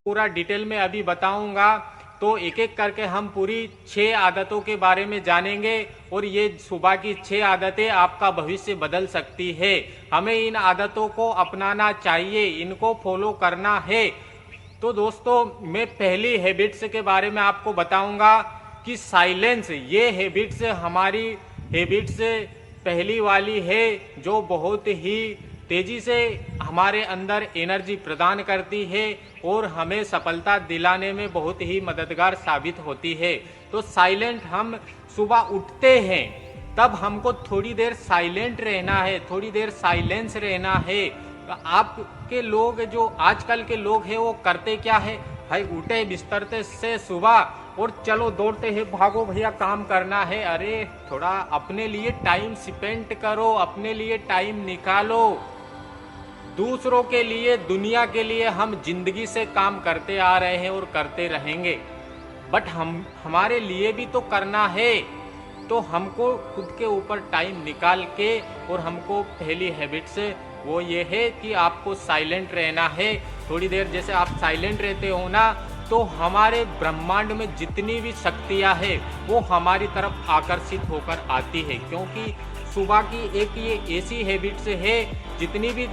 पूरा डिटेल में अभी बताऊंगा। तो एक एक करके हम पूरी 6 आदतों के बारे में जानेंगे और ये सुबह की 6 आदतें आपका भविष्य बदल सकती है। हमें इन आदतों को अपनाना चाहिए, इनको फॉलो करना है। तो दोस्तों, मैं पहली हैबिट्स के बारे में आपको बताऊंगा कि साइलेंस, ये हैबिट्स हमारी हैबिट्स पहली वाली है जो बहुत ही तेजी से हमारे अंदर एनर्जी प्रदान करती है और हमें सफलता दिलाने में बहुत ही मददगार साबित होती है। तो साइलेंट, हम सुबह उठते हैं तब हमको थोड़ी देर साइलेंट रहना है, थोड़ी देर साइलेंस रहना है। आपके लोग, जो आजकल के लोग हैं, वो करते क्या है भाई, उठे बिस्तर से सुबह और चलो दौड़ते हैं, भागो भैया काम करना है। अरे थोड़ा अपने लिए टाइम स्पेंड करो, अपने लिए टाइम निकालो। दूसरों के लिए, दुनिया के लिए हम जिंदगी से काम करते आ रहे हैं और करते रहेंगे, बट हमारे लिए भी तो करना है। तो हमको खुद के ऊपर टाइम निकाल के, और हमको पहली हैबिट्स वो ये है कि आपको साइलेंट रहना है। थोड़ी देर जैसे आप साइलेंट रहते हो ना, तो हमारे ब्रह्मांड में जितनी भी शक्तियां हैं वो हमारी तरफ आकर्षित होकर आती है, क्योंकि सुबह की एक ये ऐसी हैबिट्स है, जितनी भी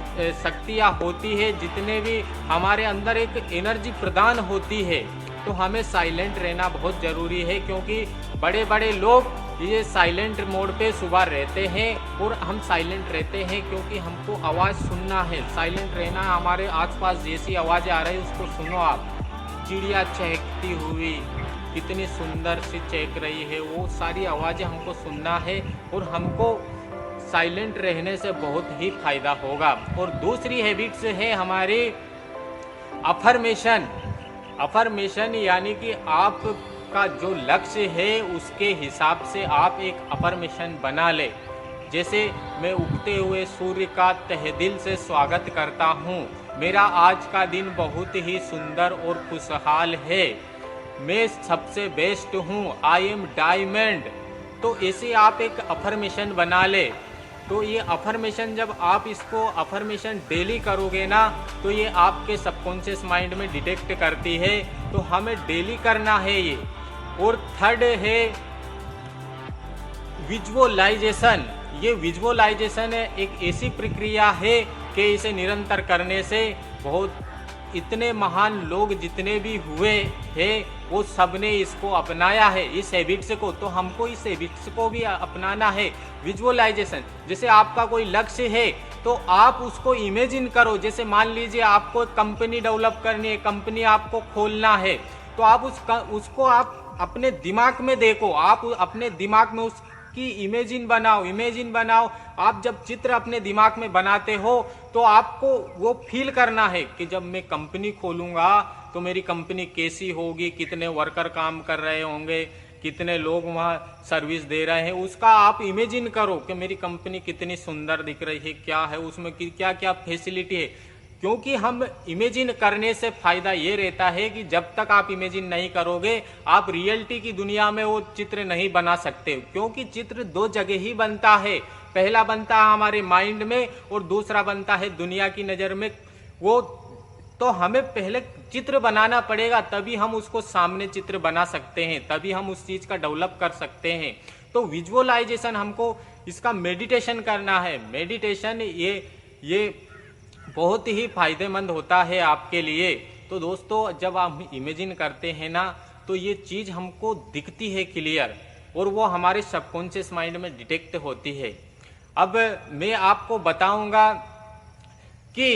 शक्तियाँ होती है, जितने भी हमारे अंदर एक एनर्जी प्रदान होती है, तो हमें साइलेंट रहना बहुत ज़रूरी है। क्योंकि बड़े बड़े लोग ये साइलेंट मोड पे सुबह रहते हैं और हम साइलेंट रहते हैं क्योंकि हमको आवाज़ सुनना है, साइलेंट रहना है। हमारे आसपास जैसी आवाज़ें आ रही है उसको सुनो आप, चिड़िया चहकती हुई कितनी सुंदर सी चहक रही है, वो सारी आवाज़ें हमको सुनना है और हमको साइलेंट रहने से बहुत ही फायदा होगा। और दूसरी हैबिट्स है हमारी अफर्मेशन। अफर्मेशन यानी कि आपका जो लक्ष्य है उसके हिसाब से आप एक अफर्मेशन बना ले। जैसे मैं उगते हुए सूर्य का तहे दिल से स्वागत करता हूँ, मेरा आज का दिन बहुत ही सुंदर और खुशहाल है, मैं सबसे बेस्ट हूँ, आई एम डायमंड। तो ऐसे आप एक अफर्मेशन बना ले। तो ये अफर्मेशन, जब आप इसको अफर्मेशन डेली करोगे ना, तो ये आपके सबकॉन्शियस माइंड में डिटेक्ट करती है, तो हमें डेली करना है ये। और थर्ड है विजुअलाइजेशन। ये विजुअलाइजेशन एक ऐसी प्रक्रिया है कि इसे निरंतर करने से बहुत, इतने महान लोग जितने भी हुए हैं वो सब ने इसको अपनाया है, इस हैबिट्स को। तो हमको इस हैबिट्स को भी अपनाना है। विजुअलाइजेशन, जैसे आपका कोई लक्ष्य है तो आप उसको इमेजिन करो। जैसे मान लीजिए आपको कंपनी डेवलप करनी है, कंपनी आपको खोलना है, तो आप उसको आप अपने दिमाग में देखो, आप अपने दिमाग में उसकी इमेजिन बनाओ। आप जब चित्र अपने दिमाग में बनाते हो तो आपको वो फील करना है कि जब मैं कंपनी खोलूंगा तो मेरी कंपनी कैसी होगी, कितने वर्कर काम कर रहे होंगे, कितने लोग वहाँ सर्विस दे रहे हैं, उसका आप इमेजिन करो कि मेरी कंपनी कितनी सुंदर दिख रही है, क्या है उसमें, क्या क्या फैसिलिटी है। क्योंकि हम इमेजिन करने से फायदा ये रहता है कि जब तक आप इमेजिन नहीं करोगे, आप रियलिटी की दुनिया में वो चित्र नहीं बना सकते। क्योंकि चित्र दो जगह ही बनता है, पहला बनता है हमारे माइंड में और दूसरा बनता है दुनिया की नज़र में। वो तो हमें पहले चित्र बनाना पड़ेगा, तभी हम उसको सामने चित्र बना सकते हैं, तभी हम उस चीज़ का डेवलप कर सकते हैं। तो विजुअलाइजेशन, हमको इसका मेडिटेशन करना है। मेडिटेशन ये बहुत ही फायदेमंद होता है आपके लिए। तो दोस्तों, जब आप इमेजिन करते हैं ना, तो ये चीज़ हमको दिखती है क्लियर, और वो हमारे सबकॉन्शियस माइंड में डिटेक्ट होती है। अब मैं आपको बताऊंगा कि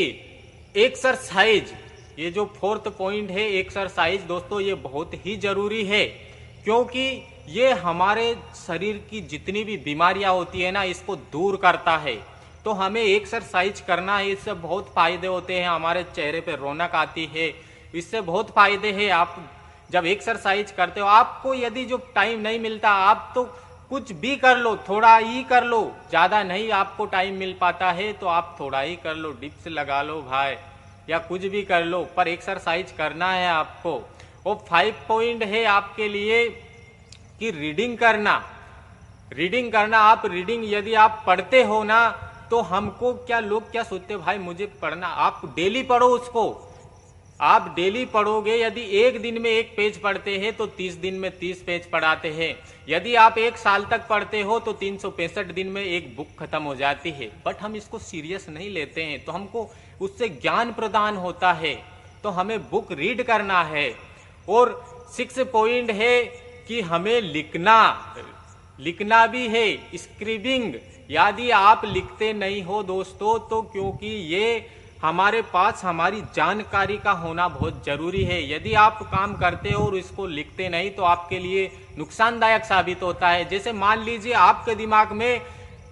एक्सरसाइज, ये जो 4th पॉइंट है एक्सरसाइज, दोस्तों ये बहुत ही जरूरी है, क्योंकि ये हमारे शरीर की जितनी भी बीमारियां होती है ना, इसको दूर करता है। तो हमें एक्सरसाइज करना है, इससे बहुत फायदे होते हैं, हमारे चेहरे पे रौनक आती है, इससे बहुत फायदे हैं। आप जब एक्सरसाइज करते हो, आपको यदि जो टाइम नहीं मिलता, आप तो कुछ भी कर लो, थोड़ा ही कर लो, ज़्यादा नहीं आपको टाइम मिल पाता है तो आप थोड़ा ही कर लो, डिप्स लगा लो भाई, या कुछ भी कर लो, पर एक्सरसाइज करना है आपको। वो 5 पॉइंट है आपके लिए कि रीडिंग करना। आप रीडिंग यदि आप पढ़ते हो ना, तो हमको क्या, लोग क्या सोचते हैं भाई मुझे पढ़ना, आप डेली पढ़ो उसको। आप डेली पढ़ोगे, यदि एक दिन में एक पेज पढ़ते हैं तो 30 दिन में 30 पेज पढ़ाते हैं। यदि आप एक साल तक पढ़ते हो तो 365 दिन में एक बुक खत्म हो जाती है। बट हम इसको सीरियस नहीं लेते हैं, तो हमको उससे ज्ञान प्रदान होता है, तो हमें बुक रीड करना है। और 6 पॉइंट है कि हमें लिखना भी है, स्क्रिबिंग। यदि आप लिखते नहीं हो दोस्तों, तो क्योंकि ये हमारे पास हमारी जानकारी का होना बहुत जरूरी है। यदि आप काम करते हो और इसको लिखते नहीं तो आपके लिए नुकसानदायक साबित होता है। जैसे मान लीजिए आपके दिमाग में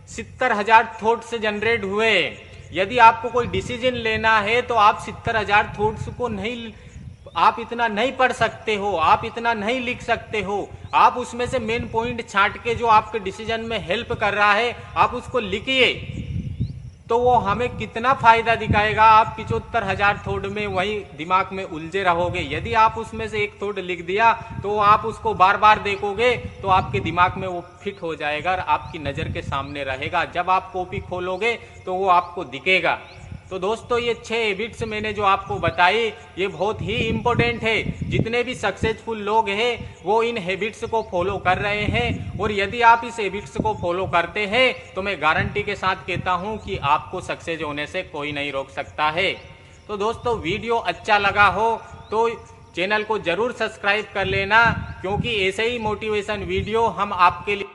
70,000 थॉट्स जनरेट हुए, यदि आपको कोई डिसीजन लेना है तो आप 70,000 थॉट्स को नहीं, आप इतना नहीं पढ़ सकते हो, आप इतना नहीं लिख सकते हो। आप उसमें से मेन पॉइंट छांट के जो आपके डिसीजन में हेल्प कर रहा है आप उसको लिखिए, तो वो हमें कितना फायदा दिखाएगा। आप 75,000 थॉट में वही दिमाग में उलझे रहोगे। यदि आप उसमें से एक थॉट लिख दिया तो आप उसको बार बार देखोगे तो आपके दिमाग में वो फिट हो जाएगा और आपकी नज़र के सामने रहेगा। जब आप कॉपी खोलोगे तो वो आपको दिखेगा। तो दोस्तों ये 6 हैबिट्स मैंने जो आपको बताई ये बहुत ही इंपॉर्टेंट है। जितने भी सक्सेसफुल लोग हैं वो इन हैबिट्स को फॉलो कर रहे हैं, और यदि आप इस हैबिट्स को फॉलो करते हैं तो मैं गारंटी के साथ कहता हूं कि आपको सक्सेस होने से कोई नहीं रोक सकता है। तो दोस्तों वीडियो अच्छा लगा हो तो चैनल को जरूर सब्सक्राइब कर लेना, क्योंकि ऐसे ही मोटिवेशन वीडियो हम आपके लिए